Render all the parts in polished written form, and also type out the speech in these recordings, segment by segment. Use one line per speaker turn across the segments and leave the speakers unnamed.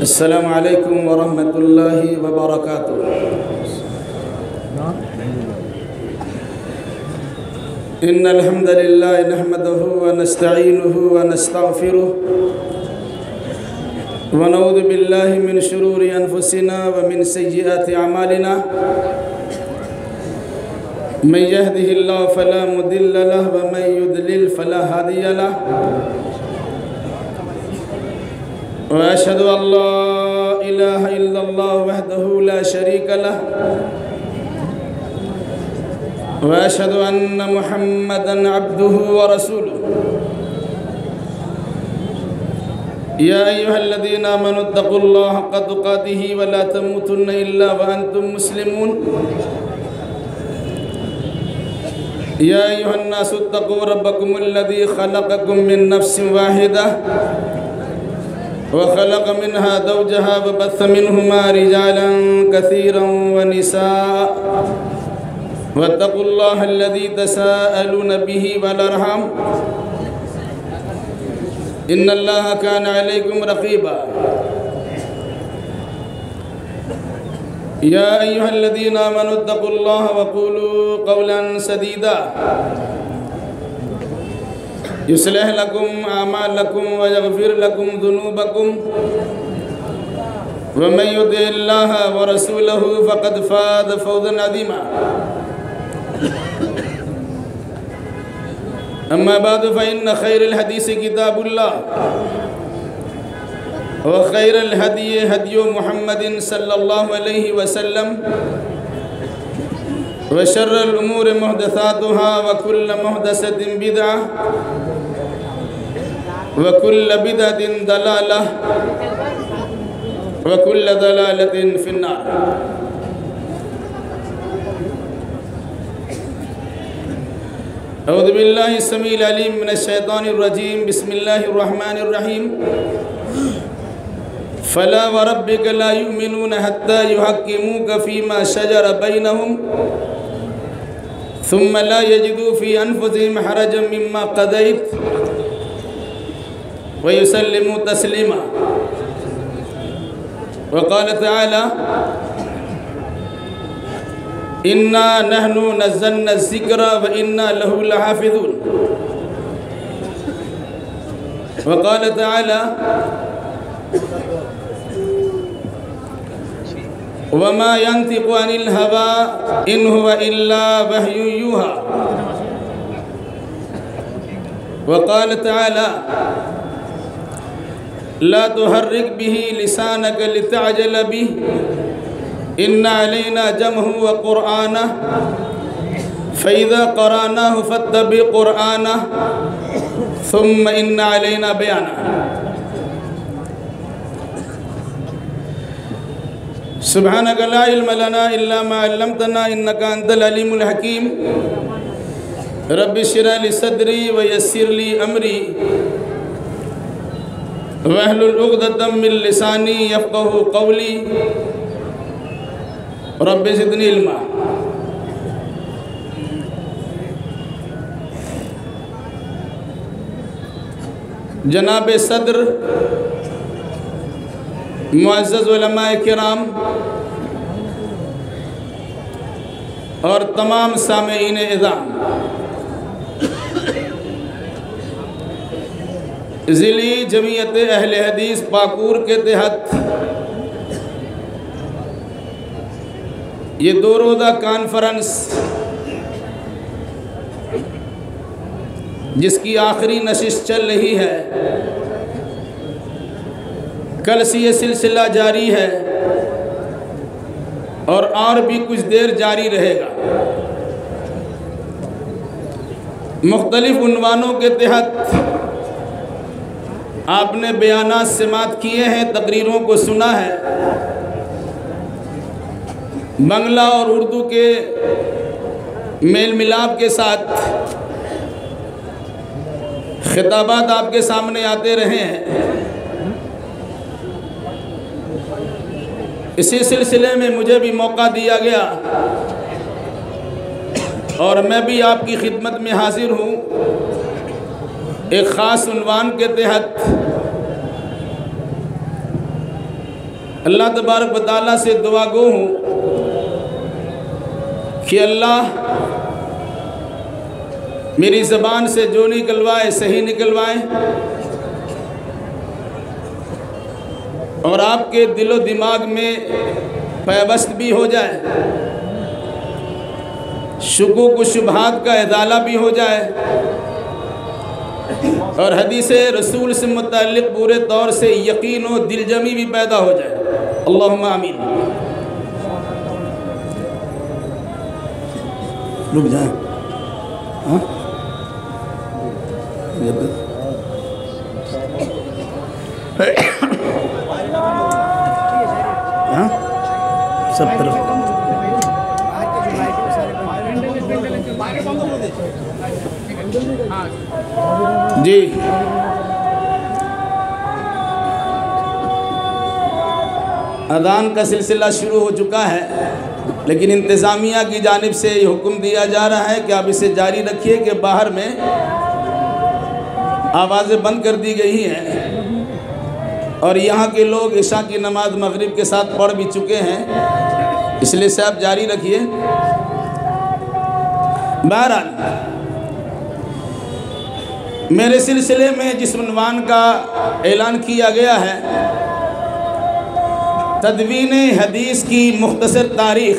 السلام علیکم ورحمۃ اللہ وبرکاتہ۔ ان الحمد للہ نحمده ونستعینه ونستغفره ونعوذ باللہ من شرور انفسنا ومن سیئات اعمالنا من يهده الله فلا مضل له ومن يضلل فلا هادي له وأشهد أن لا إله إلا الله وحده لا شريك له وأشهد أن محمدًا عبده ورسوله يا أيها الذين آمنوا اتقوا الله حق تقاته ولا تموتن إلا وأنتم مسلمون يا أيها الناس اتقوا ربكم الذي خلقكم من نفس واحدة وخلق منها زوجها وبث منهما رجالا كثيرا ونساء واتقوا الله الذي تساءلون به والأرحام إن الله كان عليكم رقيبا يا أيها الذين آمنوا اتقوا الله وقولوا قولا سديدا يصلح لكم أعمالكم ويغفر لكم ذنوبكم ومن يطع الله ورسوله فقد فاز فوزا عظيما أما بعد فإن خير الحديث كتاب الله وخير الهدي هدي محمد صلى الله عليه وسلم وشر الأمور محدثاتها وكل محدثة بدعة وكل بدعة ضلالة وكل ضلالة في النار۔ اعوذ باللہ السمیع العلیم من الشیطان الرجیم، بسم اللہ الرحمن الرحیم۔ فلا وربك لا يؤمنون حتى يحكموك فيما شجر بينهم ثم لا يجدوا في أنفسهم حرجا مما قضيت ويسلموا تسليما۔ وقال تعالى إنا نحن نزلنا الذكر وإنا له لحافظون۔ وقال تعالى وما ينطق عن الهوى إن هو إلا وحي يوحى۔ وقال تعالى لا تحرك به لسانك لتعجل به إن علينا جمعه وقرآنه فإذا قرأناه فاتبع قرآنه ثم إن علينا بيانه۔ سبحانك لا علم لنا إلا ما علمتنا إنك أنت العليم الحكيم۔ رب اشرح لي صدري ويسر لي أمري واحلل عقدة من لساني يفقهوا قولي رب زدني علما۔ جناب صدر، معزز علماء کرام اور تمام سامعین اعظام، ضلعی جمعیت اہل حدیث پاکور کے تحت یہ 2 روزہ کانفرنس جس کی آخری نشست چل رہی ہے، کل سے یہ سلسلہ جاری ہے اور بھی کچھ دیر جاری رہے گا۔ مختلف عنوانوں کے تحت آپ نے بیانات سماعت کیے ہیں، تقریروں کو سنا ہے۔ بنگلہ اور اردو کے میل ملاپ کے ساتھ خطابات آپ کے سامنے آتے رہے ہیں۔ اسی سلسلے میں مجھے بھی موقع دیا گیا اور میں بھی آپ کی خدمت میں حاضر ہوں ایک خاص عنوان کے تحت اللہ تبارک و تعالیٰ سے دعا گو ہوں کہ اللہ میری زبان سے جو نکلوائے صحیح نکلوائے، اور آپ کے دل و دماغ میں پیوست بھی ہو جائے، شکوک و شبہات کا ازالہ بھی ہو جائے، اور حدیث رسول سے متعلق پورے طور سے یقین و دل جمی بھی پیدا ہو جائے۔ اللہم آمین۔ رک جائیں، ہاں سب طرف جی اذان کا سلسلہ شروع ہو چکا ہے، لیکن انتظامیہ کی جانب سے یہ حکم دیا جا رہا ہے کہ آپ اسے جاری رکھیے کہ باہر میں آوازیں بند کر دی گئی ہیں، اور یہاں کے لوگ عشاء کی نماز مغرب کے ساتھ پڑھ بھی چکے ہیں، اس لیے سے آپ جاری رکھیے۔ بہرحال میرے سلسلے میں جس عنوان کا اعلان کیا گیا ہے، تدوین حدیث کی مختصر تاریخ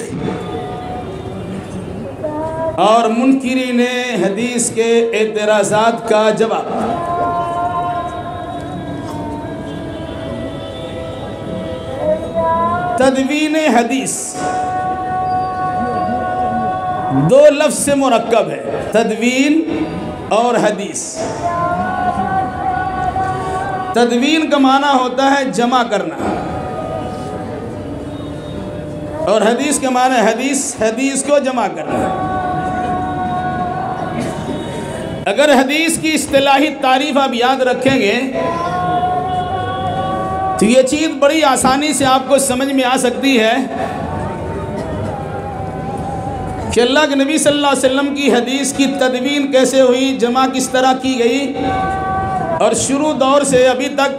اور منکرین حدیث کے اعتراضات کا جواب۔ تدوین حدیث دو لفظ سے مرکب ہے، تدوین اور حدیث۔ تدوین کا معنی ہوتا ہے جمع کرنا، اور حدیث کا معنی حدیث کو جمع کرنا۔ اگر حدیث کی اصطلاحی تعریف آپ یاد رکھیں گے تو یہ چیز بڑی آسانی سے آپ کو سمجھ میں آ سکتی ہے کہ اللہ کے نبی صلی اللہ علیہ وسلم کی حدیث کی تدوین کیسے ہوئی، جمع کس طرح کی گئی، اور شروع دور سے ابھی تک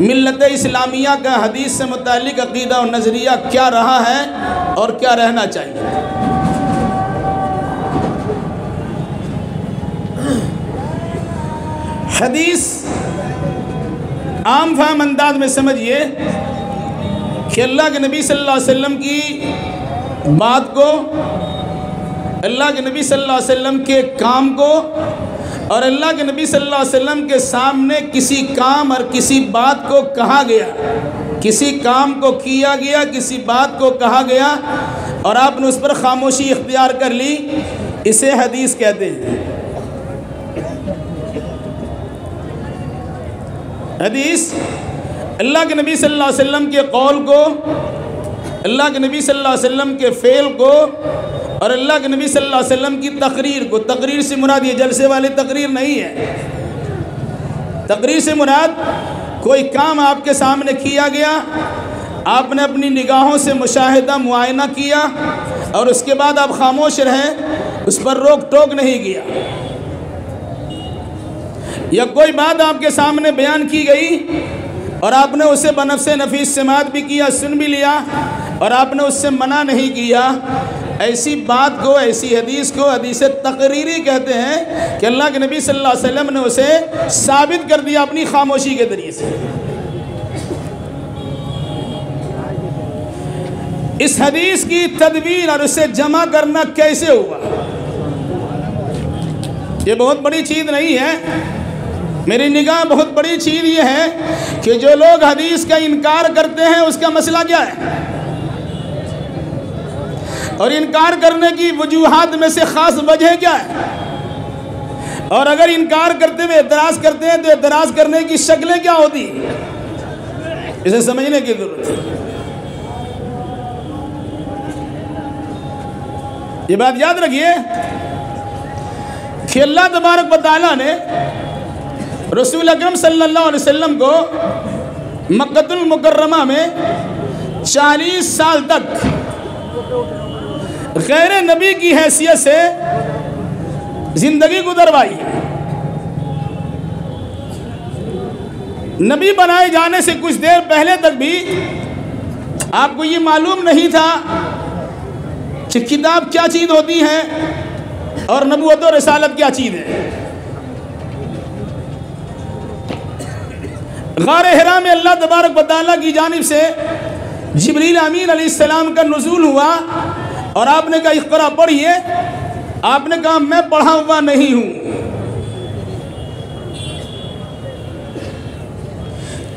ملت اسلامیہ کا حدیث سے متعلق عقیدہ اور نظریہ کیا رہا ہے اور کیا رہنا چاہیے۔ حدیث عام فہم انداز میں سمجھیے کہ اللہ کے نبی صلی اللہ علیہ وسلم کی بات کو، اللہ کے نبی صلی اللہ علیہ وسلم کے کام کو، اور اللہ کے نبی صلی اللہ علیہ وسلم کے سامنے کسی کام اور کسی بات کو کہا گیا، کسی کام کو کیا گیا، کسی بات کو کہا گیا، اور آپ نے اس پر خاموشی اختیار کر لی، اسے حدیث کہتے ہیں۔ حدیث اللہ کے نبی صلی اللہ علیہ وسلم کے قول کو، اللہ کے نبی صلی اللہ علیہ وسلم کے فعل کو، اور اللہ کے نبی صلی اللہ علیہ وسلم کی تقریر کو۔ تقریر سے مراد یہ جلسے والی تقریر نہیں ہے، تقریر سے مراد کوئی کام آپ کے سامنے کیا گیا، آپ نے اپنی نگاہوں سے مشاہدہ معائنہ کیا، اور اس کے بعد آپ خاموش رہیں، اس پر روک ٹوک نہیں کیا، یا کوئی بات آپ کے سامنے بیان کی گئی اور آپ نے اسے بنفس نفیس سماعت بھی کیا، سن بھی لیا، اور آپ نے اس سے منع نہیں کیا، ایسی بات کو، ایسی حدیث کو حدیث تقریری کہتے ہیں کہ اللہ کے نبی صلی اللہ علیہ وسلم نے اسے ثابت کر دیا اپنی خاموشی کے ذریعے سے۔ اس حدیث کی تدوین اور اسے جمع کرنا کیسے ہوا، یہ بہت بڑی چیز نہیں ہے، میری نگاہ بہت بڑی چیز یہ ہے کہ جو لوگ حدیث کا انکار کرتے ہیں اس کا مسئلہ کیا ہے، اور انکار کرنے کی وجوہات میں سے خاص وجہ کیا ہے، اور اگر انکار کرتے ہوئے اعتراض کرتے ہیں تو اعتراض کرنے کی شکلیں کیا ہوتی ہیں، اسے سمجھنے کی ضرورت ہے۔ یہ بات یاد رکھیے کہ اللہ تبارک و تعالیٰ نے رسول اکرم صلی اللہ علیہ وسلم کو مکہ المکرمہ میں 40 سال تک غیر نبی کی حیثیت سے زندگی گزروائی، نبی بنائے جانے سے کچھ دیر پہلے تک بھی آپ کو یہ معلوم نہیں تھا کہ کتاب کیا چیز ہوتی ہے اور نبوت و رسالت کیا چیز ہے۔ غار حرا میں اللہ تبارک و تعالیٰ کی جانب سے جبریل امین علیہ السلام کا نزول ہوا اور آپ نے کہا اقرا پڑھیے۔ آپ نے کہا میں پڑھا ہوا نہیں ہوں۔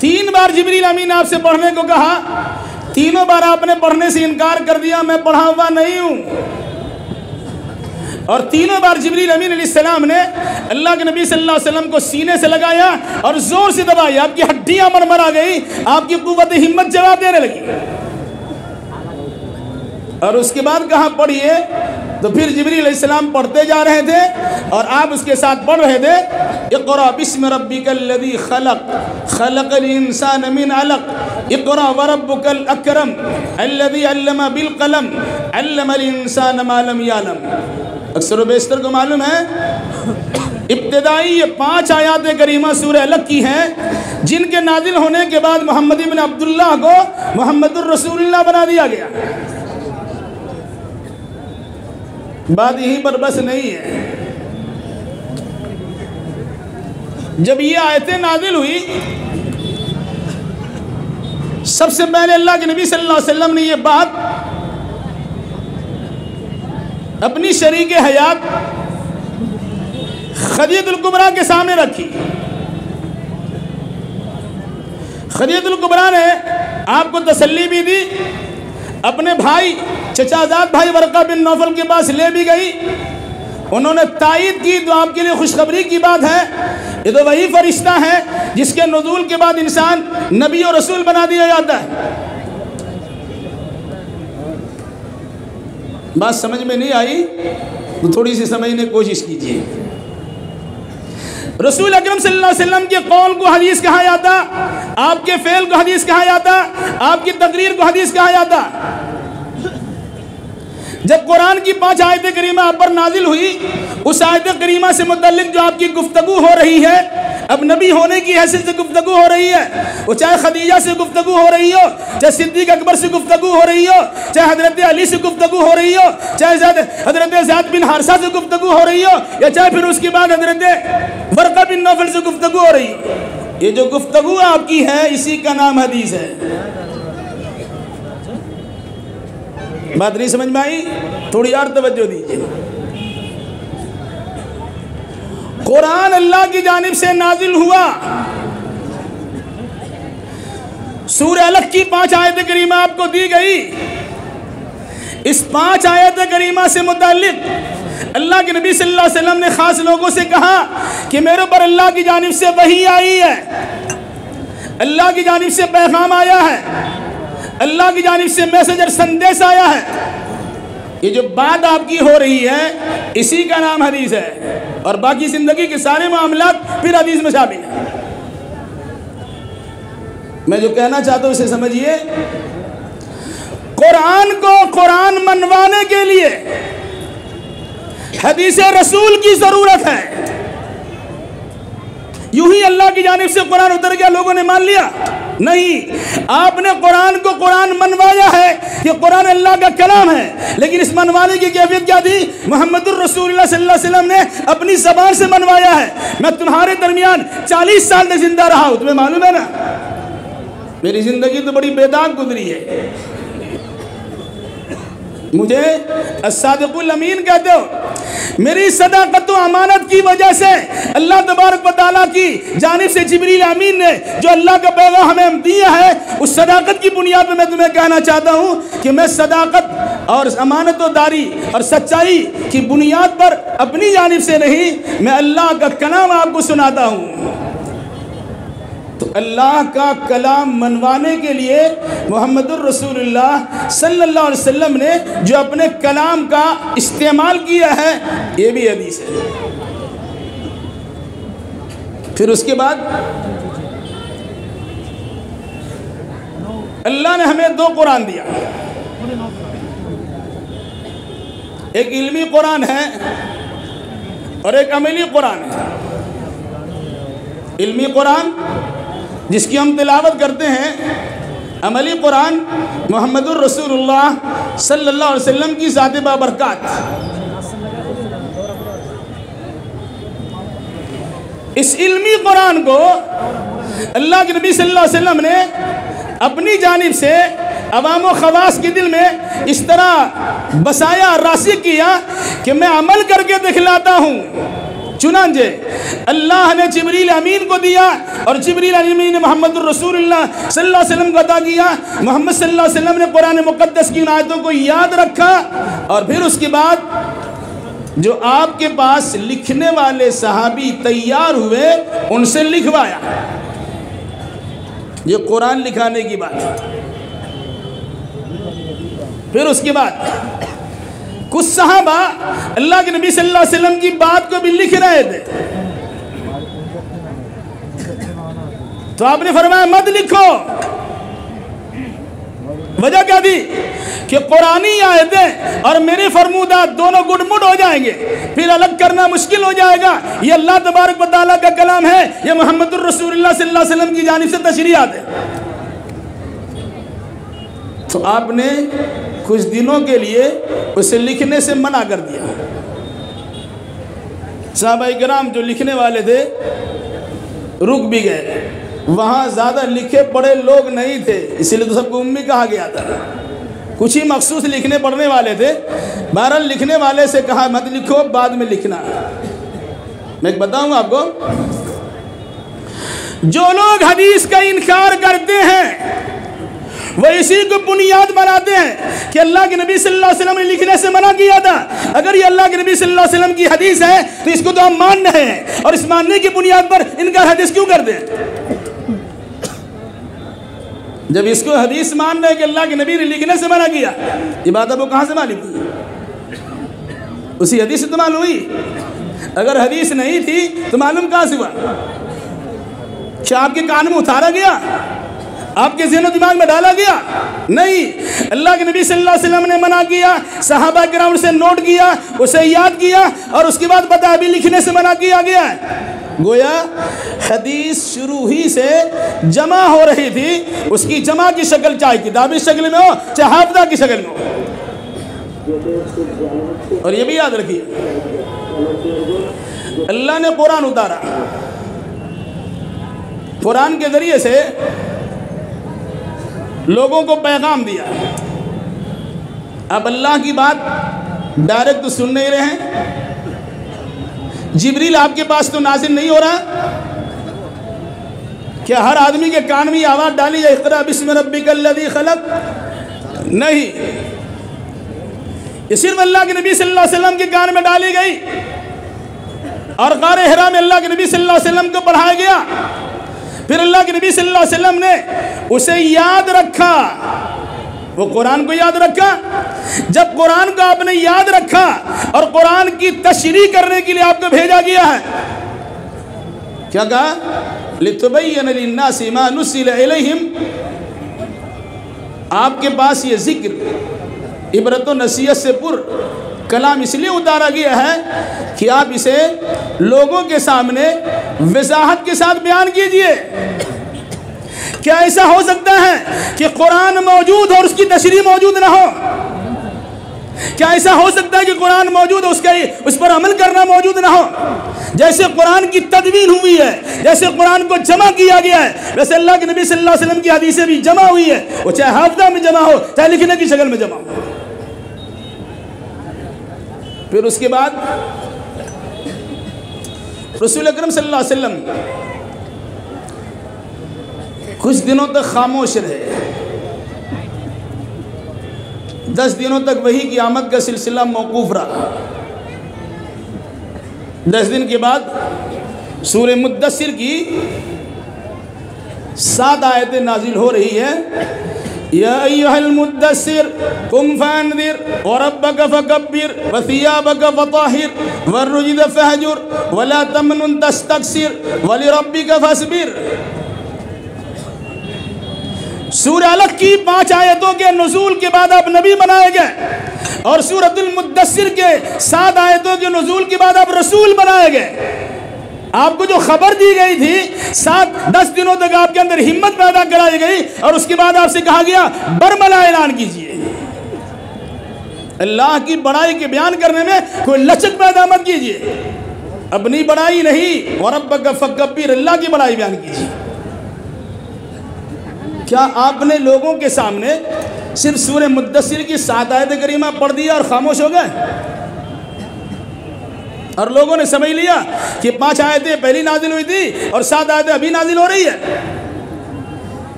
3 بار جبریل امین آپ سے پڑھنے کو کہا، تینوں بار آپ نے پڑھنے سے انکار کر دیا، میں پڑھا ہوا نہیں ہوں۔ اور تینوں بار جبریل امین علیہ السلام نے اللہ کے نبی صلی اللہ علیہ وسلم کو سینے سے لگایا اور زور سے دبایا، آپ کی ہڈیاں مرمرا گئی، آپ کی قوت ہمت جواب دینے لگی۔ اور اس کے بعد کہاں پڑھیے، تو پھر جبریل علیہ السلام پڑھتے جا رہے تھے اور آپ اس کے ساتھ پڑھ رہے تھے، اقرا بسم ربک الذی خلق خلق الانسان من علق اقرا وربک الاکرم الذی علم بالقلم علم الانسان ما لم یعلم۔ اکثر و بیشتر کو معلوم ہے ابتدائی یہ 5 آیات کریمہ سورہ علق کی ہیں، جن کے نازل ہونے کے بعد محمد ابن عبداللہ کو محمد الرسول اللہ بنا دیا گیا۔ بات یہیں پر بس نہیں ہے، جب یہ آیتیں نازل ہوئی سب سے پہلے اللہ کے نبی صلی اللہ علیہ وسلم نے یہ بات اپنی شریک حیات خدیجہ الکبریٰ کے سامنے رکھی۔ خدیجہ الکبریٰ نے آپ کو تسلی بھی دی، اپنے بھائی چچا زاد بھائی ورقہ بن نوفل کے پاس لے بھی گئی، انہوں نے تائید کی، تو آپ کے لیے خوشخبری کی بات ہے، یہ تو وہی فرشتہ ہے جس کے نزول کے بعد انسان نبی اور رسول بنا دیا جاتا ہے۔ بات سمجھ میں نہیں آئی تو تھوڑی سی سمجھنے کی کوشش کیجیے۔ رسول اکرم صلی اللہ علیہ وسلم کے قول کو حدیث کہا جاتا، آپ کے فعل کو حدیث کہا جاتا، آپ کی تقریر کو حدیث کہا جاتا۔ جب قرآن کی 5 آیتیں کریمہ آپ پر نازل ہوئی، اس آیت کریمہ سے متعلق جو آپ کی گفتگو ہو رہی ہے، اب نبی ہونے کی حیثیت سے گفتگو ہو رہی ہے، وہ چاہے خدیجہ سے گفتگو ہو رہی ہو، چاہے صدیق اکبر سے گفتگو ہو رہی ہو، چاہے حضرت علی سے گفتگو ہو رہی ہو، چاہے حضرت زید بن حارثہ سے گفتگو ہو رہی ہو، یا چاہے پھر اس کے بعد حضرت ورقہ بن نوفل سے گفتگو ہو رہی ہو، یہ جو گفتگو آپ کی ہے اسی کا نام حدیث ہے۔ بات نہیں سمجھ میں آئی؟ تھوڑی اور توجہ دیجیے۔ قرآن اللہ کی جانب سے نازل ہوا، سورہ علق کی 5 آیت کریمہ آپ کو دی گئی، اس 5 آیت کریمہ سے متعلق اللہ کے نبی صلی اللہ علیہ وسلم نے خاص لوگوں سے کہا کہ میرے پر اللہ کی جانب سے وحی آئی ہے، اللہ کی جانب سے پیغام آیا ہے، اللہ کی جانب سے میسج اور سندیش آیا ہے۔ یہ جو بات آپ کی ہو رہی ہے اسی کا نام حدیث ہے، اور باقی زندگی کے سارے معاملات پھر حدیث میں شامل ہیں۔ میں جو کہنا چاہتا ہوں اسے سمجھیے، قرآن کو قرآن منوانے کے لیے حدیث رسول کی ضرورت ہے۔ یوں ہی اللہ کی جانب سے قرآن اتر گیا لوگوں نے مان لیا؟ نہیں، آپ نے قرآن کو قرآن منوایا ہے، یہ قرآن اللہ کا کلام ہے، لیکن اس منوانے کی کیفیت کیا تھی؟ محمد الرسول اللہ صلی اللہ علیہ وسلم نے اپنی زبان سے منوایا ہے۔ میں تمہارے درمیان 40 سال تک زندہ رہا ہوں، تمہیں معلوم ہے نا، میری زندگی تو بڑی بے داغ گزری ہے، مجھے الصادق الامین کہتے ہو۔ میری صداقت و امانت کی وجہ سے اللہ تبارک و تعالیٰ کی جانب سے جبریل امین نے جو اللہ کا پیغام ہمیں دیا ہے، اس صداقت کی بنیاد پر میں تمہیں کہنا چاہتا ہوں کہ میں صداقت اور امانت و داری اور سچائی کی بنیاد پر اپنی جانب سے نہیں، میں اللہ کا کلام آپ کو سناتا ہوں۔ تو اللہ کا کلام منوانے کے لیے محمد الرسول اللہ صلی اللہ علیہ وسلم نے جو اپنے کلام کا استعمال کیا ہے، یہ بھی حدیث ہے۔ پھر اس کے بعد اللہ نے ہمیں 2 قرآن دیا، ایک علمی قرآن ہے اور ایک عملی قرآن ہے۔ علمی قرآن جس کی ہم تلاوت کرتے ہیں، عملی قرآن محمد الرسول اللہ صلی اللہ علیہ وسلم کی ذات بابرکات، اس علمی قرآن کو اللہ کے نبی صلی اللہ علیہ وسلم نے اپنی جانب سے عوام و خواص کے دل میں اس طرح بسایا، راسخ کیا کہ میں عمل کر کے دکھلاتا ہوں۔ چنانچہ اللہ نے جبریل امین کو دیا، اور جبریل امین نے محمد الرسول اللہ صلی اللہ علیہ وسلم کو عطا کیا۔ محمد صلی اللہ علیہ وسلم نے قرآن مقدس کی ان آیتوں کو یاد رکھا، اور پھر اس کے بعد جو آپ کے پاس لکھنے والے صحابی تیار ہوئے ان سے لکھوایا۔ یہ قرآن لکھانے کی بات ہے۔ پھر اس کے بعد کچھ صحابہ اللہ کے نبی صلی اللہ علیہ وسلم کی بات کو بھی لکھ رہے تھے، تو آپ نے فرمایا مت لکھو۔ وجہ کیا تھی؟ کہ قرآنی آیتیں اور میرے فرمودات دونوں گڈ مڈ ہو جائیں گے، پھر الگ کرنا مشکل ہو جائے گا۔ یہ اللہ تبارک و تعالیٰ کا کلام ہے، یہ محمد الرسول اللہ صلی اللہ علیہ وسلم کی جانب سے تشریحات ہے۔ تو آپ نے کچھ دنوں کے لیے اسے لکھنے سے منع کر دیا۔ صحابہ کرام جو لکھنے والے تھے رک بھی گئے، وہاں زیادہ لکھے پڑھے لوگ نہیں تھے، اسی لیے تو سب کو امی کہا گیا تھا۔ کچھ ہی مخصوص لکھنے پڑھنے والے تھے۔ بہرحال لکھنے والے سے کہا مت لکھو، بعد میں لکھنا۔ میں ایک بتاؤں آپ کو، جو لوگ حدیث کا انکار کرتے ہیں وہ اسی کو بنیاد بناتے ہیں کہ اللہ کے نبی صلی اللہ علیہ وسلم نے لکھنے سے منع کیا تھا۔ اگر یہ اللہ کے نبی صلی اللہ علیہ وسلم کی حدیث ہے تو اس کو تو ہم مان رہے ہیں، اور اس ماننے کی بنیاد پر انکار حدیث کیوں کرتے ہیں؟ جب اس کو حدیث مان رہے ہیں کہ اللہ کے نبی نے لکھنے سے منع کیا، یہ بات اب وہ کہاں سے معلوم ہوئی؟ اسی حدیث سے تو معلوم ہوئی۔ اگر حدیث نہیں تھی تو معلوم کہاں سے ہوا؟ کیا آپ کے کان میں اتارا گیا؟ آپ کے ذہن و دماغ میں ڈالا گیا؟ نہیں، اللہ کے نبی صلی اللہ علیہ وسلم نے منع کیا، صحابہ کرام اسے نوٹ کیا، اسے یاد کیا، اور اس کے بعد پتہ ابھی لکھنے سے منع کیا گیا ہے۔ گویا حدیث شروع ہی سے جمع ہو رہی تھی، اس کی جمع کی شکل چاہے کتابی شکل میں ہو چاہے حافظہ کی شکل میں ہو۔ اور یہ بھی یاد رکھیے، اللہ نے قرآن اتارا، قرآن کے ذریعے سے لوگوں کو پیغام دیا۔ اب اللہ کی بات ڈائریکٹ تو سن نہیں رہے ہیں، جبریل آپ کے پاس تو نازل نہیں ہو رہا۔ کیا ہر آدمی کے کان میں آواز ڈالی جائے اقرا بسم ربک الذی خلق؟ نہیں، یہ صرف اللہ کے نبی صلی اللہ علیہ وسلم کے کان میں ڈالی گئی، اور غار حرا میں اللہ کے نبی صلی اللہ علیہ وسلم کو پڑھایا گیا۔ پھر اللہ کے نبی صلی اللہ علیہ وسلم نے اسے یاد رکھا، وہ قرآن کو یاد رکھا۔ جب قرآن کو آپ نے یاد رکھا اور قرآن کی تشریح کرنے کے لیے آپ کو بھیجا گیا ہے، کیا کہا؟ لِتُبَيِّنَ لِلنَّاسِ مَا نُزِّلَ إِلَيْهِمْ۔ آپ کے پاس یہ ذکر عبرت و نصیحت سے پر کلام اس لیے اتارا گیا ہے کہ آپ اسے لوگوں کے سامنے وضاحت کے ساتھ بیان کیجئے۔ کیا ایسا ہو سکتا ہے کہ قرآن موجود ہو اور اس کی تشریح موجود نہ ہو؟ کیا ایسا ہو سکتا ہے کہ قرآن موجود ہو اس پر عمل کرنا موجود نہ ہو؟ جیسے قرآن کی تدوین ہوئی ہے، جیسے قرآن کو جمع کیا گیا ہے، ویسے اللہ کے نبی صلی اللہ علیہ وسلم کی حدیثیں بھی جمع ہوئی ہے، وہ چاہے حافظہ میں جمع ہو چاہے لکھنے کی شکل میں جمع ہو۔ پھر اس کے بعد رسول اکرم صلی اللہ علیہ وسلم کچھ دنوں تک خاموش رہے، 10 دنوں تک وحی کی آمد کا سلسلہ موقوف رہا۔ 10 دن کے بعد سورہ مدثر کی 7 آیتیں نازل ہو رہی ہے۔ یا ایھا المدثر قم فانذر وربک فکبر وثیابک فطہر والرجز فہجر ولا تمنن تستکثر ولربک فاصبر۔ سورہ علق کی 5 آیتوں کے نزول کے بعد آپ نبی بنائے گئے، اور سورۃ المدثر کے 7 آیتوں کے نزول کے بعد آپ رسول بنائے گئے۔ آپ کو جو خبر دی گئی تھی 7-10 دنوں تک آپ کے اندر ہمت پیدا کرائی گئی اور اس کے بعد آپ سے کہا گیا برملا اعلان کیجئے. اللہ کی بڑائی کے بیان کرنے میں کوئی لچک پیدا مت کیجئے. اپنی بڑائی نہیں وَرَبَّكَ فَكَبِّرْ اللہ کی بڑائی بیان کیجئے. کیا آپ نے لوگوں کے سامنے صرف سورہ مدثر کی 7 آیت کریمہ پڑھ دیا اور خاموش ہو گئے اور لوگوں نے سمجھ لیا کہ 5 آیتیں پہلی نازل ہوئی تھی اور 7 آیتیں ابھی نازل ہو رہی ہے؟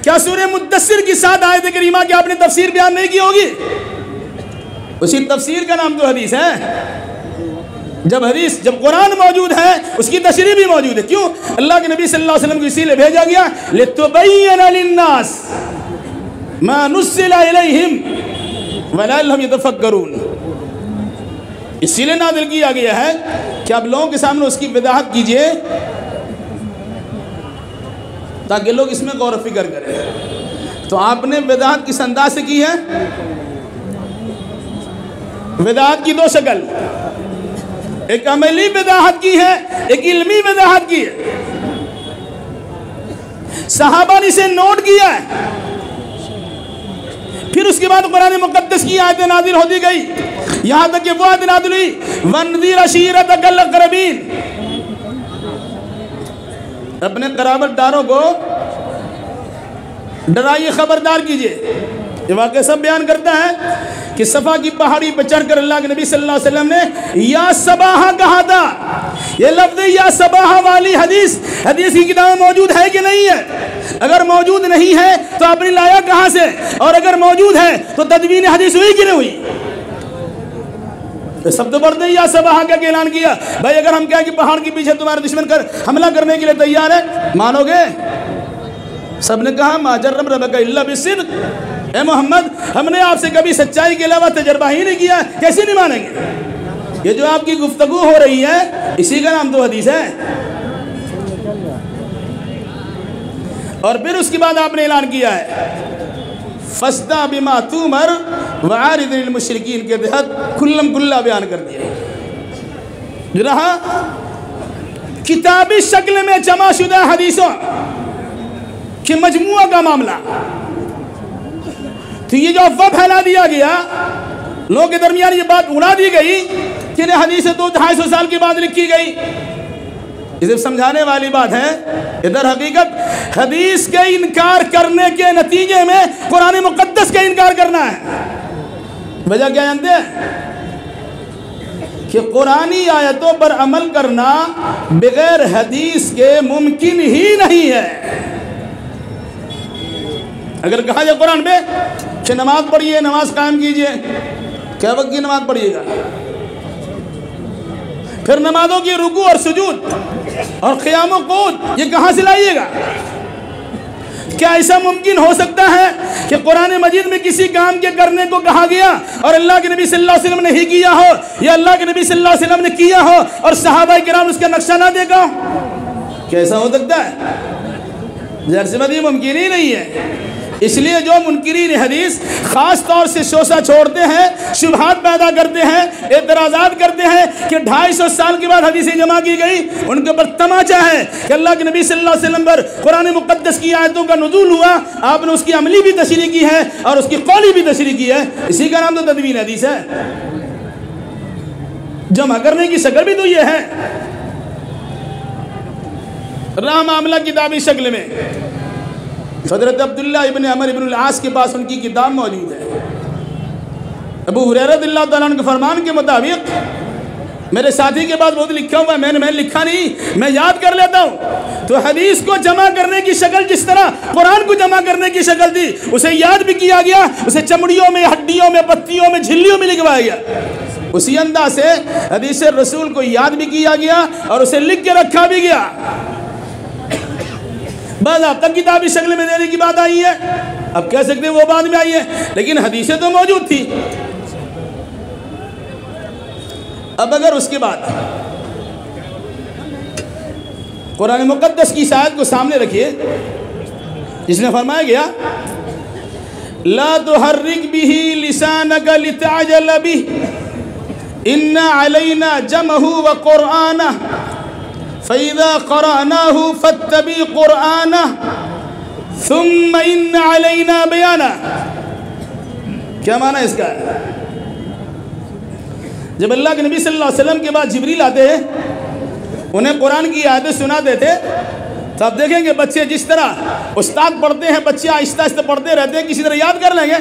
کیا سورہ مدثر کی 7 آیت کریمہ کی آپ نے تفسیر بیان نہیں کی ہوگی؟ اسی تفسیر کا نام تو حدیث ہے. جب قرآن موجود ہے اس کی تشریح بھی موجود ہے. کیوں؟ اللہ کے نبی صلی اللہ علیہ وسلم کو اسی لیے بھیجا گیا لِتُبَيِّنَ لِلنَّاسِ مَا نُزِّلَ إِلَيْهِمْ وَلَعَلَّهُمْ يَتَفَكَّرُونَ. اسی لیے نازل کیا گیا ہے کہ آپ لوگوں کے سامنے اس کی وضاحت کیجئے تاکہ لوگ اس میں غور و فکر کریں. تو آپ نے وضاحت کس انداز سے کی ہے؟ وضاحت کی 2 شکل، ایک عملی وضاحت کی ہے، ایک علمی وضاحت کی ہے. صحابہ نے اسے نوٹ کیا ہے. پھر اس کے بعد قرآن مقدس کی آیتیں نازل ہوتی گئی یہاں تک کہ وہ آیت نازل ہوئی وَانذِرْ عَشِيرَتَكَ الْأَقْرَبِينَ. اپنے قرابت داروں کو ڈرائیے، خبردار کیجئے. یہ واقعہ سب بیان کرتا ہے کہ صفا کی پہاڑی پہ چڑھ کر اللہ کے نبی صلی اللہ علیہ وسلم نے یا صباحہ کہا تھا. یہ لفظ یا صباحہ والی حدیث کی کتاب میں موجود ہے کہ نہیں ہے؟ اگر موجود نہیں ہے تو آپ نے لایا کہاں سے؟ اور اگر موجود ہے تو تدوین حدیث ہوئی کہ نہیں ہوئی؟ سب تو پڑھتے یا صباحہ کا اعلان کیا. بھائی اگر ہم کہیں کہ پہاڑ کے پیچھے تمہارے دشمن حملہ کرنے کے لیے تیار ہے، مانو گے؟ سب نے کہا ما جرب ربک الا بالصدق. اے محمد ہم نے آپ سے کبھی سچائی کے علاوہ تجربہ ہی نہیں کیا، کیسے نہیں مانیں گے؟ یہ جو آپ کی گفتگو ہو رہی ہے اسی کا نام تو حدیث ہے. اور پھر اس کے بعد آپ نے اعلان کیا ہے فَاسْتَعْ بِمَا تُؤْمَرْ وَعَارِضْ لِلْمُشْرِكِينَ کے تحت کھلم کھلا بیان کر دیا. جو رہا کتابی شکل میں جمع شدہ حدیثوں کہ مجموعہ کا معاملہ، تو یہ جو افواہ پھیلا دیا گیا لوگوں کے درمیان، یہ بات اڑا دی گئی کہ حدیث 200-250 سال کی بعد لکھی گئی. یہ صرف سمجھانے والی بات ہے. ادھر حقیقت حدیث کے انکار کرنے کے نتیجے میں قرآن مقدس کا انکار کرنا ہے. وجہ کیا جانتے ہیں؟ کہ قرآنی آیتوں پر عمل کرنا بغیر حدیث کے ممکن ہی نہیں ہے. اگر کہا جائے قرآن میں کہ نماز پڑھیے، نماز قائم کیجئے، کیا وقت کی نماز پڑھیے گا؟ پھر نمازوں کی رکوع اور سجود اور قیام و قعود یہ کہاں سے لائیے گا؟ کیا ایسا ممکن ہو سکتا ہے کہ قرآن مجید میں کسی کام کے کرنے کو کہا گیا اور اللہ کے نبی صلی اللہ علیہ وسلم نے ہی کیا ہو، یا اللہ کے نبی صلی اللہ علیہ وسلم نے کیا ہو اور صحابہ کرام اس کا نقشہ نہ دیکھا ہو؟ کیسا ہو سکتا ہے؟ ظاہر سی بات یہ ممکن ہی نہیں ہے. اس لیے جو منکرین حدیث خاص طور سے شوشہ چھوڑتے ہیں، شبہات پیدا کرتے ہیں، اعتراضات کرتے ہیں کہ 250 سال کے بعد حدیثیں جمع کی گئی، ان کے اوپر تماچا ہے کہ اللہ کے نبی صلی اللہ علیہ وسلم پر قرآن مقدس کی آیتوں کا نزول ہوا، آپ نے اس کی عملی بھی تشریح کی ہے اور اس کی قولی بھی تشریح کی ہے. اسی کا نام تو تدوین حدیث ہے. جمع کرنے کی شکل بھی تو یہ ہے. رہا معاملہ کتابی شکل میں، حضرت عبداللہ ابن عمر ابن العاص کے پاس ان کی کتاب موجود ہے. ابو ہریرہ رضی اللہ تعالیٰ عنہ کے فرمان کے مطابق، میرے ساتھی کے بعد بہت لکھا ہوا ہے، میں لکھا نہیں، میں یاد کر لیتا ہوں. تو حدیث کو جمع کرنے کی شکل جس طرح قرآن کو جمع کرنے کی شکل تھی، اسے یاد بھی کیا گیا، اسے چمڑیوں میں، ہڈیوں میں، پتیوں میں، جھلیوں میں لکھوایا گیا. اسی انداز سے حدیث رسول کو یاد بھی کیا گیا اور اسے لکھ کے رکھا بھی گیا. بعض اب تک کتابی شکل میں دینے کی بات آئی ہے، اب کہہ سکتے ہیں وہ بعد میں آئی ہے، لیکن حدیثیں تو موجود تھی. اب اگر اس کے بعد قرآن مقدس کی اس آیت کو سامنے رکھیے جس میں فرمایا گیا لا تحرک به لسانک لتعجل به ان علینا جمعہ وقرآنہ فَإِذَا قَرَأْنَاهُ فَاتَّبِعْ قُرْآنَهُ ثُمَّ إِنَّ عَلَيْنَا بَيَانَهُ۔ کیا معنی اس کا ہے؟ جب اللہ کے نبی صلی اللہ علیہ وسلم کے بعد جبریل آتے ہیں، انہیں قرآن کی آیتیں سناتے تھے، تو آپ دیکھیں گے بچے جس طرح استاد پڑھتے ہیں، بچے آہستہ آہستہ پڑھتے رہتے ہیں، کسی طرح یاد کر لیں گے۔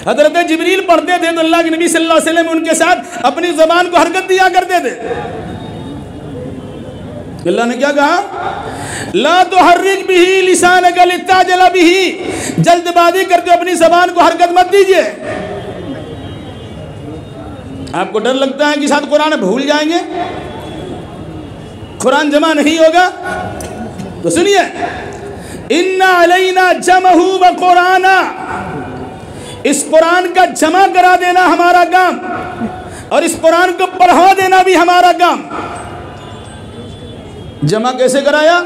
حضرت جبریل پڑھتے تھے تو اللہ کے نبی صلی اللہ علیہ وسلم ان کے ساتھ اپنی زبان کو حرکت دیا کرتے تھے۔ اللہ نے کیا کہا؟ لا تحرک بہ لسانک لتعجل بہ، جلد بازی کرتے اپنی زبان کو حرکت مت دیجیے۔ آپ کو ڈر لگتا ہے کہ ساتھ قرآن بھول جائیں گے، قرآن جمع نہیں ہوگا؟ تو سنیے، ان علینا جمعہ وقرآنا، اس قرآن کا جمع کرا دینا ہمارا کام، اور اس قرآن کو پڑھا دینا بھی ہمارا کام۔ جمع کیسے کرایا؟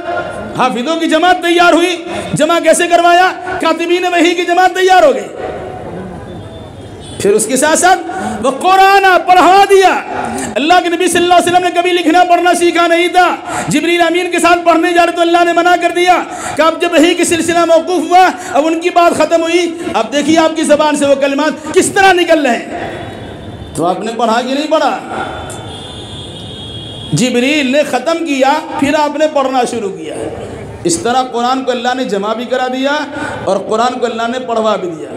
حافظوں کی جماعت تیار ہوئی۔ جمع کیسے کروایا؟ کاتبین وحی کی جماعت تیار ہو گئی۔ پھر اس کے ساتھ ساتھ وہ قرآن پڑھا دیا۔ اللہ کے نبی صلی اللہ علیہ وسلم نے کبھی لکھنا پڑھنا سیکھا نہیں تھا، جبریل امین کے ساتھ پڑھنے جا رہے تو اللہ نے منع کر دیا کہ اب جب وحی کی سلسلہ موقوف ہوا، اب ان کی بات ختم ہوئی، اب دیکھیے آپ کی زبان سے وہ کلمات کس طرح نکل رہے ہیں۔ تو آپ نے پڑھا کہ نہیں پڑھا؟ جبریل نے ختم کیا، پھر آپ نے پڑھنا شروع کیا۔ اس طرح قرآن کو اللہ نے جمع بھی کرا دیا اور قرآن کو اللہ نے پڑھوا بھی دیا،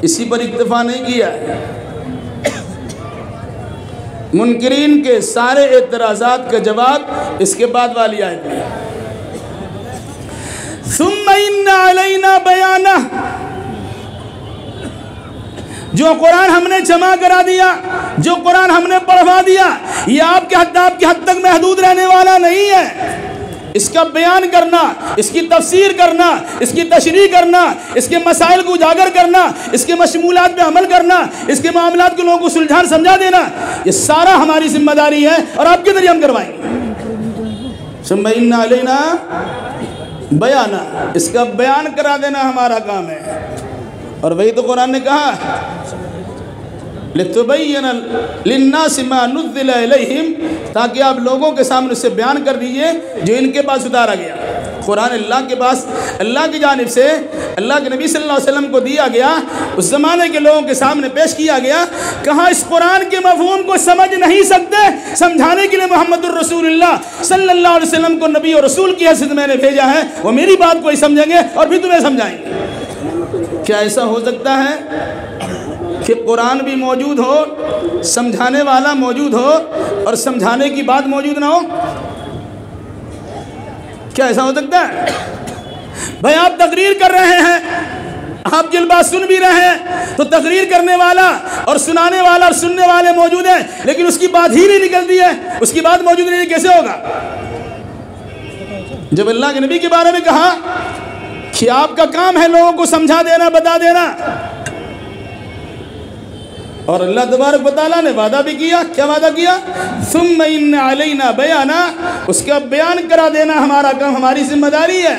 اسی پر اکتفا نہیں کیا۔ منکرین کے سارے اعتراضات کا جواب اس کے بعد والی آیت میں، ثم ان علینا بیانہ، جو قرآن ہم نے جمع کرا دیا، جو قرآن ہم نے پڑھوا دیا، یہ آپ کے حد تک محدود رہنے والا نہیں ہے۔ اس کا بیان کرنا، اس کی تفسیر کرنا، اس کی تشریح کرنا، اس کے مسائل کو اجاگر کرنا، اس کے مشمولات پہ عمل کرنا، اس کے معاملات کو لوگوں کو سلجھان سمجھا دینا، یہ سارا ہماری ذمہ داری ہے اور آپ کے ذریعے ہم کروائیں گے۔ ثم ان علینا بیانہ، اس کا بیان کرا دینا ہمارا کام ہے۔ اور وہی تو قرآن نے کہا لِتُبَيِّنَ لِلنَّاسِ مَا نُزِّلَ إِلَيْهِمْ، تاکہ آپ لوگوں کے سامنے سے بیان کر دیجئے جو ان کے پاس اتارا گیا۔ قرآن اللہ کے پاس، اللہ کی جانب سے اللہ کے نبی صلی اللہ علیہ وسلم کو دیا گیا، اس زمانے کے لوگوں کے سامنے پیش کیا گیا۔ کہاں اس قرآن کے مفہوم کو سمجھ نہیں سکتے، سمجھانے کے لیے محمد الرسول اللہ صلی اللہ علیہ وسلم کو نبی اور رسول کی حیثیت میں نے بھیجا ہے، وہ میری بات کو ہی سمجھیں گے اور بھی تمہیں سمجھائیں گے۔ کیا ایسا ہو سکتا ہے کہ قرآن بھی موجود ہو، سمجھانے والا موجود ہو اور سمجھانے کی بات موجود نہ ہو؟ کیا ایسا ہو سکتا ہے؟ بھائی آپ تقریر کر رہے ہیں، آپ جن بات سن بھی رہے ہیں، تو تقریر کرنے والا اور سنانے والا اور سننے والے موجود ہیں، لیکن اس کی بات ہی نہیں نکلتی ہے، اس کی بات موجود نہیں، کیسے ہوگا؟ جب اللہ کے نبی کے بارے میں کہا کہ آپ کا کام ہے لوگوں کو سمجھا دینا، بتا دینا، اور اللہ تبارک و تعالیٰ نے وعدہ بھی کیا، کیا وعدہ کیا؟ ثم ان علینا بیانہ، اس کا بیان کرا دینا ہمارا کام، ہماری ذمہ داری ہے۔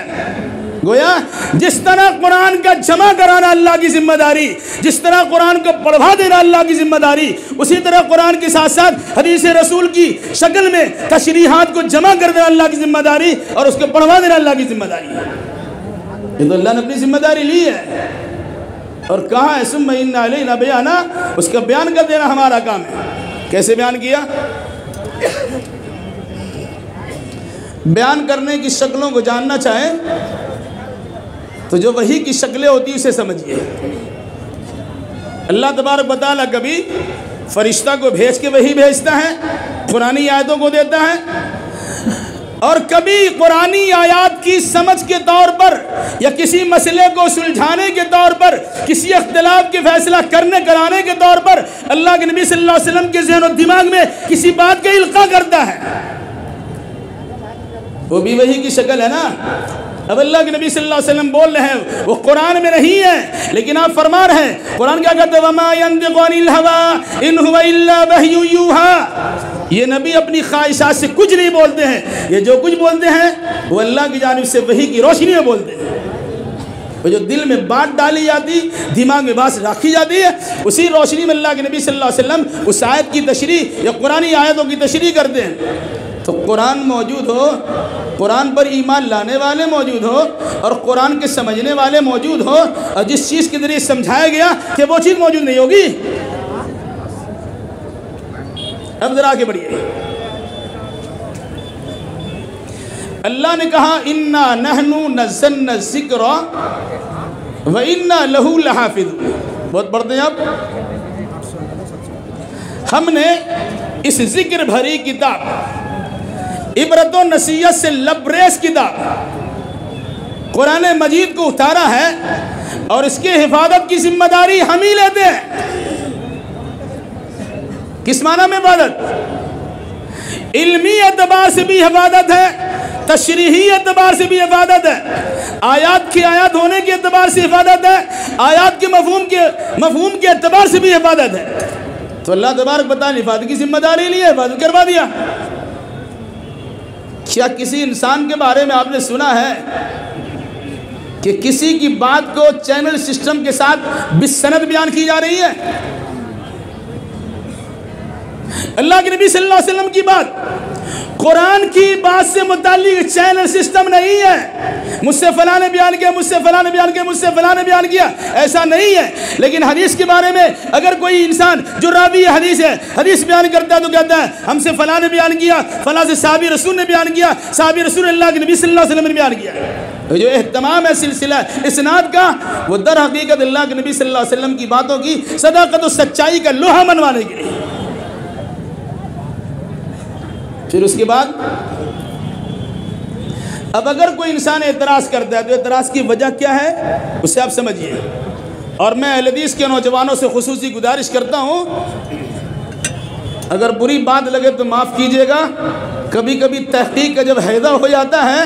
گویا جس طرح قرآن کا جمع کرانا اللہ کی ذمہ داری، جس طرح قرآن کو پڑھوا دینا اللہ کی ذمہ داری، اسی طرح قرآن کے ساتھ ساتھ حدیث رسول کی شکل میں تشریحات کو جمع کر دینا اللہ کی ذمہ داری اور اس کو پڑھوا دینا اللہ کی ذمہ داری ہے۔ یہ تو اللہ نے اپنی ذمہ داری لی ہے اور کہا ہے ثم ان علینا بیانہ، اس کا بیان کر دینا ہمارا کام ہے۔ کیسے بیان کیا؟ بیان کرنے کی شکلوں کو جاننا چاہیں تو جو وحی کی شکلیں ہوتی اسے سمجھیے۔ اللہ تبارک و تعالیٰ کبھی فرشتہ کو بھیج کے وحی بھیجتا ہے، قرآنی آیتوں کو دیتا ہے، اور کبھی قرآنی آیات کی سمجھ کے طور پر یا کسی مسئلے کو سلجھانے کے طور پر، کسی اختلاف کے فیصلہ کرانے کے طور پر اللہ کے نبی صلی اللہ علیہ وسلم کے ذہن و دماغ میں کسی بات کا القاء کرتا ہے، وہ بھی وحی کی شکل ہے نا۔ اب اللہ کے نبی صلی اللہ علیہ وسلم بول رہے ہیں، وہ قرآن میں نہیں ہے، لیکن آپ فرما رہے ہیں، قرآن کیا کہتے ہیں؟ وَمَا يَنْطِقُ عَنِ الْهَوَىٰ إِنْ هُوَ إِلَّا وَحْيٌ يُوحَىٰ، یہ نبی اپنی خواہشات سے کچھ نہیں بولتے ہیں، یہ جو کچھ بولتے ہیں وہ اللہ کی جانب سے وحی کی روشنی میں بولتے ہیں۔ وہ جو دل میں بات ڈالی جاتی، دماغ میں بات رکھی جاتی ہے، اسی روشنی میں اللہ کے نبی صلی اللہ علیہ وسلم اس آیت کی تشریح یا قرآنی آیتوں کی تشریح کرتے ہیں۔ تو تو قرآن موجود ہو، قرآن پر ایمان لانے والے موجود ہو اور قرآن کے سمجھنے والے موجود ہو، اور جس چیز کے ذریعے سمجھایا گیا کہ وہ چیز موجود نہیں ہوگی۔ اب ذرا آگے بڑھیے، اللہ نے کہا اِنَّا نَحْنُ نَزَّلْنَا الذِّكْرَ وَإِنَّا لَهُ لَحَافِظُونَ۔ بہت پڑھتے ہیں آپ، ہم نے اس ذکر بھری کتاب، عبرت و نصیحت سے لبریز کتاب قرآن مجید کو اتارا ہے، اور اس کے حفاظت کی ذمہ داری ہم ہی لیتے ہیں۔ کس معنی میں حفاظت؟ علمی اعتبار سے بھی حفاظت ہے، تشریحی اعتبار سے بھی حفاظت ہے، آیات کی آیات ہونے کے اعتبار سے حفاظت ہے، آیات کے مفہوم کے اعتبار سے بھی حفاظت ہے۔ تو اللہ تبارک بتا حفاظت کی ذمہ داری لی ہے، حفاظت کروا دیا۔ کیا کسی انسان کے بارے میں آپ نے سنا ہے کہ کسی کی بات کو چینل سسٹم کے ساتھ بالسند بیان کی جا رہی ہے؟ اللہ کے نبی صلی اللہ علیہ وسلم کی بات، قرآن کی بات سے متعلق چینل سسٹم نہیں ہے، مجھ سے فلاں نے بیان کیا، مجھ سے فلاں نے بیان کیا، مجھ سے فلاں نے بیان کیا، ایسا نہیں ہے۔ لیکن حدیث کے بارے میں اگر کوئی انسان جو راوی حدیث ہے، حدیث بیان کرتا ہے تو کہتا ہے ہم سے فلاں نے بیان کیا، فلاں سے صحابی رسول نے بیان کیا، صحابی رسول اللہ کے نبی صلی اللہ علیہ وسلم نے بیان کیا۔ جو اہتمام ہے سلسلہ اسناد کا، وہ در حقیقت اللہ کے نبی صلی اللہ علیہ وسلم کی باتوں کی صداقت و سچائی کا لوہا منوانے کے لیے۔ پھر اس کے بعد اب اگر کوئی انسان اعتراض کرتا ہے تو اعتراض کی وجہ کیا ہے اسے آپ سمجھیے، اور میں اہل حدیث کے نوجوانوں سے خصوصی گزارش کرتا ہوں، اگر بری بات لگے تو معاف کیجیے گا۔ کبھی کبھی تحقیق کا جب حیدہ ہو جاتا ہے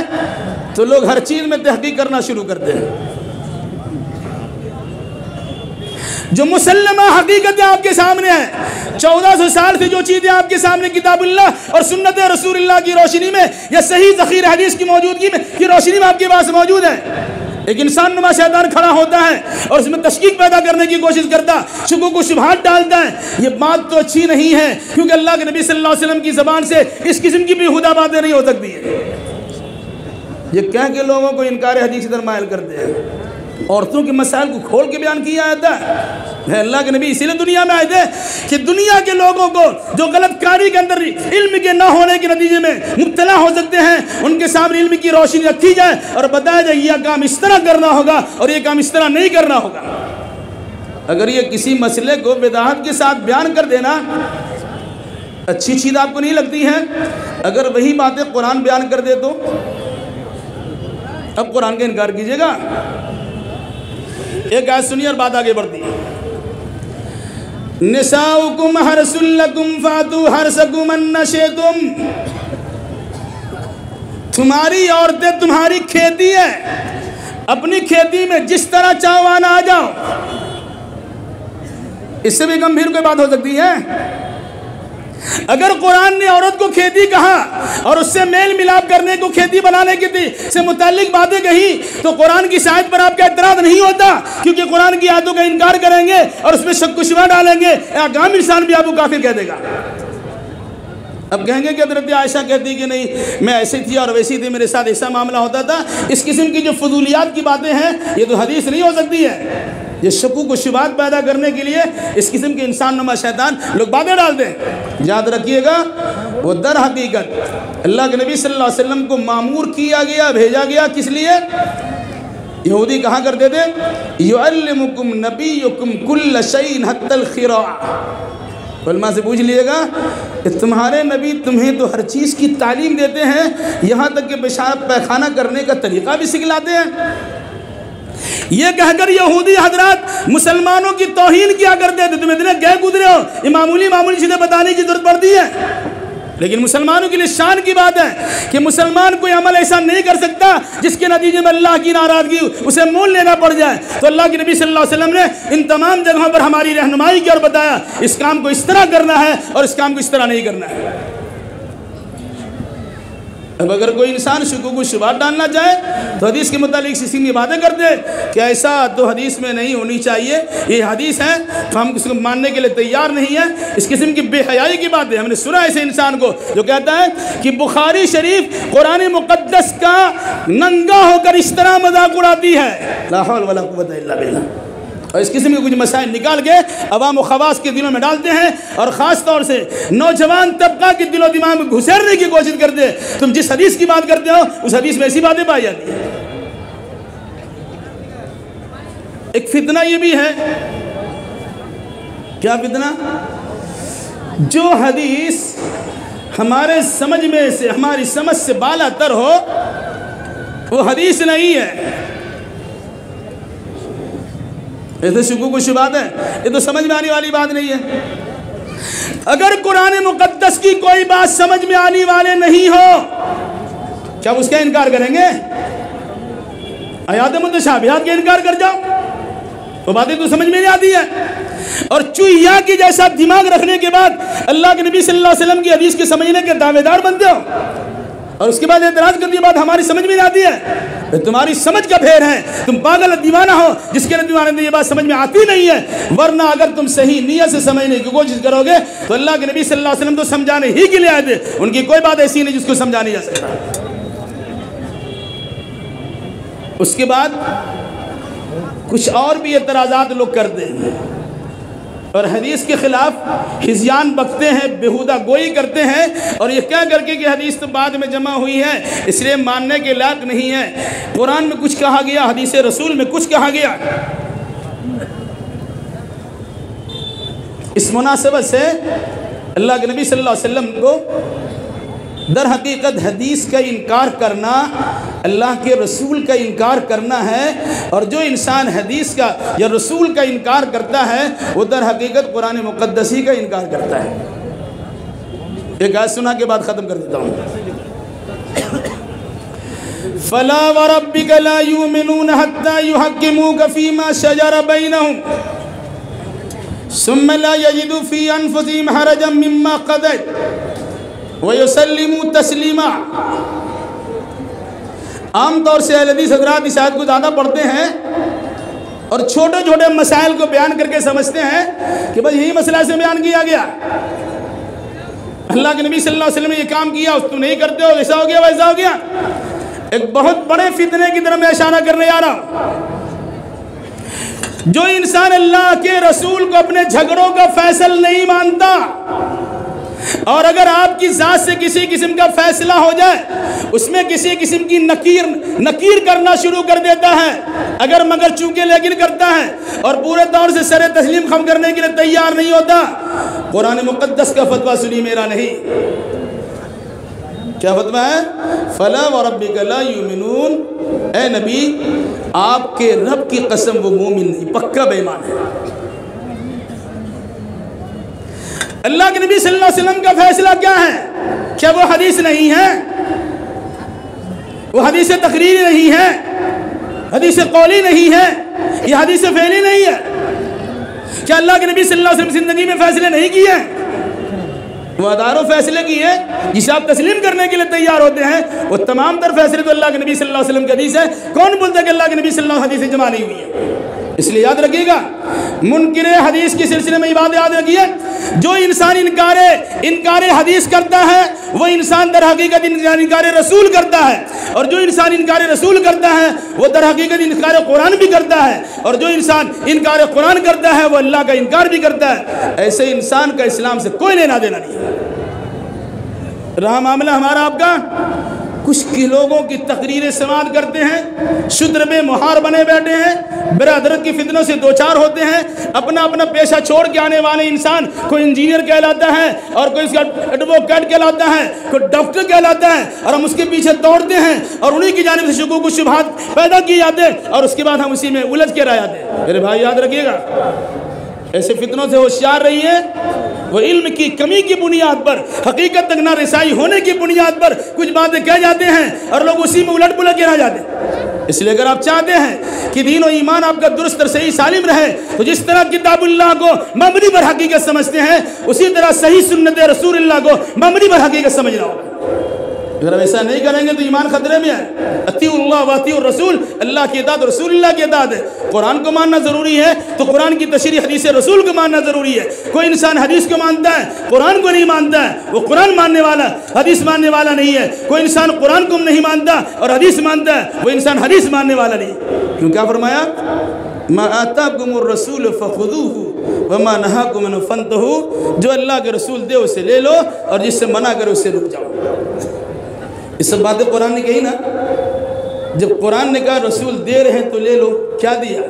تو لوگ ہر چیز میں تحقیق کرنا شروع کرتے ہیں۔ جو مسلمہ حقیقتیں آپ کے سامنے ہیں، 1400 سال سے جو چیزیں آپ کے سامنے کتاب اللہ اور سنت رسول اللہ کی روشنی میں یا صحیح ذخیر حدیث کی موجودگی میں کی روشنی میں آپ کے پاس موجود ہے، ایک انسان نما شیطان کھڑا ہوتا ہے اور اس میں تشکیک پیدا کرنے کی کوشش کرتا، شکوک و شبہات ڈالتا ہے۔ یہ بات تو اچھی نہیں ہے، کیونکہ اللہ کے نبی صلی اللہ علیہ وسلم کی زبان سے اس قسم کی بیہودہ باتیں نہیں ہو سکتی ہیں۔ یہ کہہ کے لوگوں کو انکار حدیث کی طرف مائل کرتے ہیں، عورتوں کے مسائل کو کھول کے بیان کیا جاتا ہے۔ اللہ کے نبی اسی لیے دنیا میں آئے تھے کہ دنیا کے لوگوں کو جو غلط کاری کے اندر علم کے نہ ہونے کے نتیجے میں مبتلا ہو سکتے ہیں، ان کے سامنے علم کی روشنی رکھی جائے اور بتایا جائے یہ کام اس طرح کرنا ہوگا اور یہ کام اس طرح نہیں کرنا ہوگا۔ اگر یہ کسی مسئلے کو بدعت کے ساتھ بیان کر دینا اچھی چیز آپ کو نہیں لگتی ہے، اگر وہی باتیں قرآن بیان کر دے تو اب قرآن کا انکار کیجیے گا۔ ایک آیت سنیے اور بات آگے بڑھتی ہے۔ نساؤکم حرث لکم فاتوا حرثکم ان شئتم، تمہاری عورتیں تمہاری کھیتی ہے، اپنی کھیتی میں جس طرح چاہو آنا آ جاؤ۔ اس سے بھی گمبھیر کوئی بات ہو سکتی ہے؟ اگر قرآن نے عورت کو کھیتی کہا اور اس سے میل ملاپ کرنے کو کھیتی بنانے کی سے متعلق باتیں کہی تو قرآن کی شاید پر آپ کا اعتراض نہیں ہوتا، کیونکہ قرآن کی آیتوں کا انکار کریں گے اور اس میں شک و شبہ ڈالیں گے، عام انسان بھی آپ کو کافر کہہ دے گا۔ اب کہیں گے کہ حضرت عائشہ کہتی کہ نہیں میں ایسی تھی اور ویسی تھی، میرے ساتھ ایسا معاملہ ہوتا تھا۔ اس قسم کی جو فضولیات کی باتیں ہیں یہ تو حدیث نہیں ہو سکتی ہے۔ یہ شکوک و شبہات پیدا کرنے کے لیے اس قسم کے انسان نما شیطان لوگ باتیں ڈالتے ہیں۔ یاد رکھیے گا وہ در حقیقت اللہ کے نبی صلی اللہ علیہ وسلم کو مامور کیا گیا، بھیجا گیا کس لیے؟ یہودی کہا کرتے تھے یعلمکم نبیکم کل شیء حتی الخراع، علماء سے پوچھ لیے گا کہ تمہارے نبی تمہیں تو ہر چیز کی تعلیم دیتے ہیں، یہاں تک کہ پیشاب پیخانہ کرنے کا طریقہ بھی سکھلاتے ہیں۔ یہ کہہ کر یہودی حضرات مسلمانوں کی توہین کیا کرتے تھے، تم اتنے گئے گزرے ہو، یہ معمولی چیزیں بتانے کی ضرورت پڑتی ہے۔ لیکن مسلمانوں کے لیے شان کی بات ہے کہ مسلمان کوئی عمل ایسا نہیں کر سکتا جس کے نتیجے میں اللہ کی ناراضگی اسے مول لینا پڑ جائے۔ تو اللہ کے نبی صلی اللہ علیہ وسلم نے ان تمام جگہوں پر ہماری رہنمائی کی اور بتایا اس کام کو اس طرح کرنا ہے اور اس کام کو اس طرح نہیں کرنا ہے۔ اب اگر کوئی انسان شکوک و شبہات ڈالنا چاہے تو حدیث کے متعلق سی سینی باتیں کر دے کہ ایسا تو حدیث میں نہیں ہونی چاہیے، یہ حدیث ہے تو ہم اس کو ماننے کے لیے تیار نہیں ہیں، اس قسم کی بے حیائی کی بات ہے۔ ہم نے سنا ایسے انسان کو جو کہتا ہے کہ بخاری شریف قرآن مقدس کا ننگا ہو کر اس طرح مذاق اڑاتی ہے، لا حول ولا قوت الا باللہ، اور اس قسم کے کچھ مسائل نکال کے عوام و خواص کے دلوں میں ڈالتے ہیں، اور خاص طور سے نوجوان طبقہ کے دل و دماغ میں گھسیرنے کی کوشش کرتے ہیں۔ تم جس حدیث کی بات کرتے ہو اس حدیث میں ایسی باتیں پائی جاتی ہیں۔ ایک فتنہ یہ بھی ہے، کیا فتنہ؟ جو حدیث ہمارے سمجھ میں سے، ہماری سمجھ سے بالا تر ہو وہ حدیث نہیں ہے۔ یہ تو شکوک و شبہات ہے، یہ تو سمجھ میں آنے والی بات نہیں ہے۔ اگر قرآن مقدس کی کوئی بات سمجھ میں آنے والے نہیں ہو کیا اس کا انکار کریں گے؟ آیات متشابہات کا انکار کر جاؤ، وہ باتیں تو سمجھ میں نہیں آتی ہے۔ اور چوہیا کی جیسا دماغ رکھنے کے بعد اللہ کے نبی صلی اللہ علیہ وسلم کی حدیث کے سمجھنے کے دعوے دار بنتے ہو، اور اس کے بعد اعتراض کرنے کے بعد ہماری سمجھ میں نہیں آتی ہے۔ تمہاری سمجھ کا پھیر ہے، تم پاگل دیوانہ ہو جس کے دیوانے یہ بات سمجھ میں آتی نہیں ہے، ورنہ اگر تم صحیح نیت سے سمجھنے کی کوشش کرو گے تو اللہ کے نبی صلی اللہ علیہ وسلم تو سمجھانے ہی کے لیے آئے تھے، ان کی کوئی بات ایسی نہیں جس کو سمجھا نہیں جا سکتا۔ اس کے بعد کچھ اور بھی اعتراضات لوگ کرتے ہیں اور حدیث کے خلاف ہذیان بکتے ہیں، بیہودہ گوئی کرتے ہیں، اور یہ کہہ کر کے کہ حدیث تو بعد میں جمع ہوئی ہے اس لیے ماننے کے لائق نہیں ہے۔ قرآن میں کچھ کہا گیا، حدیث رسول میں کچھ کہا گیا۔ اس مناسبت سے اللہ کے نبی صلی اللہ علیہ وسلم کو در حقیقت حدیث کا انکار کرنا اللہ کے رسول کا انکار کرنا ہے، اور جو انسان حدیث کا یا رسول کا انکار کرتا ہے وہ در حقیقت قرآن مقدسی کا انکار کرتا ہے۔ ایک آیت سنا کے بعد ختم کر دیتا ہوں۔ فَلَا وَرَبِّكَ لَا يُؤْمِنُونَ حَتَّى يُحَكِّمُوكَ فِي مَا شَجَرَ بَيْنَهُمْ ثُمَّ لَا يَجِدُوا فِي أَنفُسِهِمْ حَرَجًا مِّمَّا قَضَيْتَ وَيُسَلِّمُوا تَسْلِيمًا۔ عام طور سے اہل حدیث حضرات اس آیت کو زیادہ پڑھتے ہیں اور چھوٹے چھوٹے مسائل کو بیان کر کے سمجھتے ہیں کہ بس یہی مسئلہ سے بیان کیا گیا، اللہ کے نبی صلی اللہ علیہ وسلم نے یہ کام کیا، اس تم نہیں کرتے ہو، ایسا ہو گیا ویسا ہو گیا۔ ایک بہت بڑے فتنے کی طرف میں اشارہ کرنے آ رہا ہوں۔ جو انسان اللہ کے رسول کو اپنے جھگڑوں کا فیصل نہیں مانتا، اور اگر آپ کی ذات سے کسی قسم کا فیصلہ ہو جائے اس میں کسی قسم کی نکیر کرنا شروع کر دیتا ہے، اگر مگر چونکہ لیکن کرتا ہے، اور پورے طور سے سر تسلیم خم کرنے کے لیے تیار نہیں ہوتا، قرآن مقدس کا فتویٰ سنی، میرا نہیں۔ کیا فتویٰ ہے؟ فَلَا وَرَبِّكَ لَا يُؤْمِنُونَ، اے نبی آپ کے رب کی قسم وہ مومن نہیں، پکا بے ایمان ہے۔ اللہ کے نبی صلی اللہ علیہ وسلم کا فیصلہ کیا ہے؟ کیا وہ حدیث نہیں ہے؟ وہ حدیث تقریری نہیں ہے، حدیث قولی نہیں ہے، یہ حدیث فعلی نہیں ہے۔ کیا اللہ کے نبی صلی اللہ علیہ وسلم زندگی میں فیصلے نہیں کیے؟ وہ ہزاروں فیصلے کیے جسے آپ تسلیم کرنے کے لیے تیار ہوتے ہیں، وہ تمام تر فیصلے تو اللہ کے نبی صلی اللہ علیہ وسلم کی حدیث ہے۔ کون بولتا ہے کہ اللہ کے نبی صلی اللہ علیہ وسلم حدیث جمع نہیں ہوئی ہے؟ اس لیے یاد رکھیے گا، منکر حدیث کے سلسلے میں یہ بات یاد رکھیے، جو انسان انکار حدیث کرتا ہے وہ انسان در حقیقت انکار رسول کرتا ہے، اور جو انسان انکار رسول کرتا ہے وہ در حقیقت انکار قرآن بھی کرتا ہے، اور جو انسان انکار قرآن کرتا ہے وہ اللہ کا انکار بھی کرتا ہے۔ ایسے انسان کا اسلام سے کوئی لینا دینا نہیں ہے۔ رہا معاملہ ہمارا آپ کا، کچھ لوگوں کی تقریریں سماعت کرتے ہیں، شدر بے مہار بنے بیٹھے ہیں، برادرت کی فتنوں سے دوچار ہوتے ہیں، اپنا اپنا پیشہ چھوڑ کے آنے والے انسان کوئی انجینئر کہلاتا ہے، اور کوئی اس کا ایڈوکیٹ کہلاتا ہے، کوئی ڈاکٹر کہلاتا ہے، اور ہم اس کے پیچھے دوڑتے ہیں اور انہی کی جانب سے شکوک و شبہات پیدا کی جاتے ہیں، اور اس کے بعد ہم اسی میں الجھ کے رہ جاتے ہیں۔ میرے بھائی یاد رکھیے گا، ایسے فتنوں سے ہوشیار رہیے، وہ علم کی کمی کی بنیاد پر، حقیقت تک نہ رسائی ہونے کی بنیاد پر کچھ باتیں کہہ جاتے ہیں اور لوگ اسی میں الٹ پلٹ کے رہ جاتے ہیں۔ اس لیے اگر آپ چاہتے ہیں کہ دین و ایمان آپ کا درست اور صحیح سالم رہے تو جس طرح کتاب اللہ کو مبنی پر حقیقت سمجھتے ہیں اسی طرح صحیح سنت رسول اللہ کو مبنی پر حقیقت سمجھنا ہوگا۔ اگر ہم ایسا نہیں کریں گے تو ایمان خطرے میں ہے۔ اطیعوا اللہ واطیعوا الرسول، اللہ کی اطاعت رسول اللہ کی اطاعت ہے۔ قرآن کو ماننا ضروری ہے تو قرآن کی تشریح حدیث رسول کو ماننا ضروری ہے۔ کوئی انسان حدیث کو مانتا ہے قرآن کو نہیں مانتا ہے، وہ قرآن ماننے والا حدیث ماننے والا نہیں ہے۔ کوئی انسان قرآن کو نہیں مانتا اور حدیث مانتا ہے، وہ انسان حدیث ماننے والا نہیں۔ کیوں کیا فرمایا؟ ما آتاکم الرسول فخذوہ وما نہاکم عنہ فانتہوا، جو اللہ کے رسول دے اسے لے لو اور جس سے منع کرے اسے رک جاؤ۔ یہ سب باتیں قرآن نے کہی نا۔ جب قرآن نے کہا رسول دے رہے ہیں تو لے لو، کیا دیا؟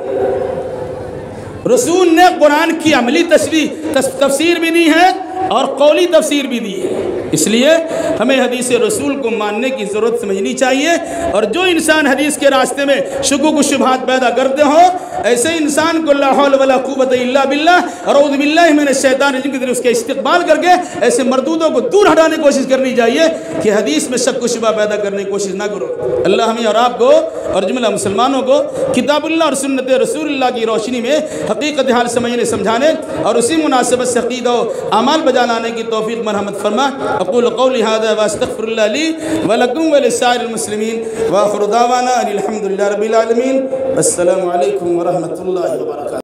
رسول نے قرآن کی عملی تفسیر بھی دی ہے اور قولی تفسیر بھی دی ہے۔ اس لیے ہمیں حدیث رسول کو ماننے کی ضرورت سمجھنی چاہیے، اور جو انسان حدیث کے راستے میں شکوک و شبہات پیدا کرتے ہوں، ایسے انسان کو لا حول ولا قوت الا باللہ اور اعوذ باللہ من الشیطان الرجیم کے ذریعے اس کے استقبال کر کے ایسے مردودوں کو دور ہٹانے کی کوشش کرنی چاہیے کہ حدیث میں شک و شبہ پیدا کرنے کی کوشش نہ کرو۔ اللہ ہمیں اور آپ کو اور جملہ مسلمانوں کو کتاب اللہ اور سنت رسول اللہ کی روشنی میں حقیقت حال سمجھنے سمجھانے اور اسی مناسبت سے عقیدہ و اعمال بجا لانے کی توفیق مرحمت فرما۔ اقول قولی ھذا واستغفر اللہ لی ولکم ولسائر المسلمین وآخر دعوانا ان الحمد للہ رب العالمین۔ السلام علیکم ورحمۃ اللہ وبرکاتہ۔